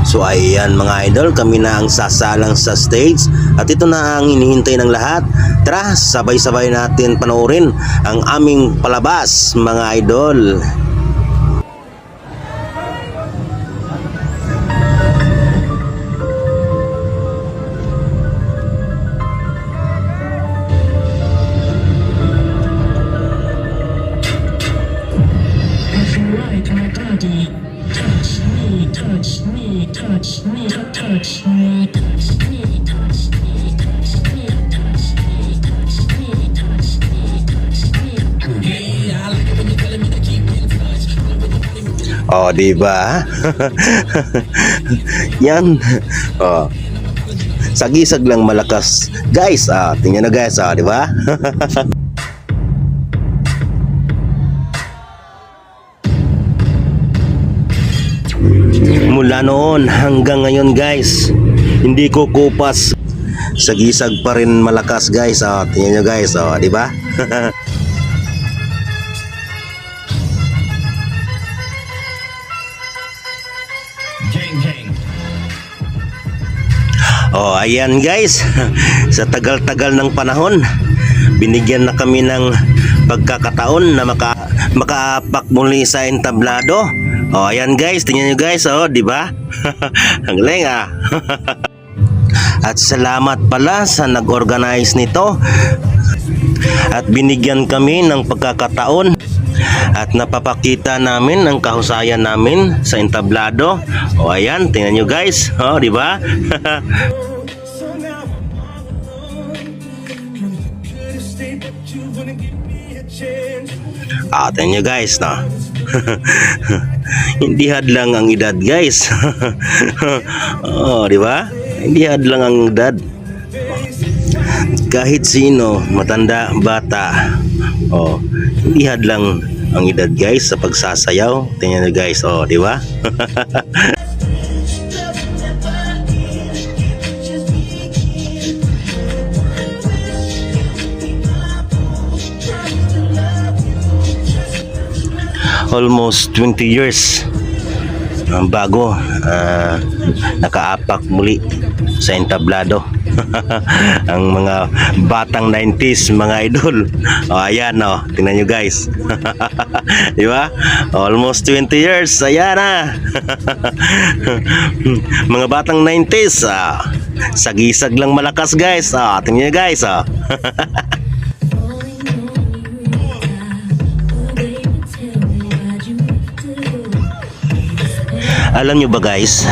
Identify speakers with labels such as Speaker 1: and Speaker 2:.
Speaker 1: So ayan mga idol, kami na ang sasalang sa stage at ito na ang hinihintay ng lahat. Tara, sabay-sabay natin panoorin ang aming palabas mga idol.
Speaker 2: Touch me, touch me, touch me, touch me, touch me, touch me, touch me, touch me, touch me, touch me, touch me. Hey, I like it when you're telling me to keep in touch.
Speaker 1: Oh, di ba? Yan. Oh. Sagisag lang malakas. Guys, tingnan na guys, di ba? Mula noon hanggang ngayon guys, hindi ko kupas. Sagisag pa rin malakas guys. Tingnan nyo guys, di ba? Oh, ayan guys. Sa tagal-tagal ng panahon, binigyan na kami ng pagkakataon na makaapak muli sa entablado. Oh, ayan guys, tingnan nyo guys, di ba? Ang galing At salamat pala sa nag-organize nito. At binigyan kami ng pagkakataon at napapakita namin ang kahusayan namin sa entablado. Oh, ayan, tingnan nyo guys, di ba? Tingnan nyo guys, no? Hindi hadlang ang edad guys. Di ba? Hindi hadlang ang edad. Kahit sino, matanda, bata, hindi hadlang ang edad guys sa pagsasayaw. Tingnan nyo guys, di ba? Almost 20 years bago nakaapak muli sa entablado. Ang mga batang 90s mga idol. Ayan tingnan nyo guys. Di ba? Almost 20 years. Ayan mga batang 90s. Sagisag lang malakas guys. Tingnan nyo guys. Alam nyo ba guys,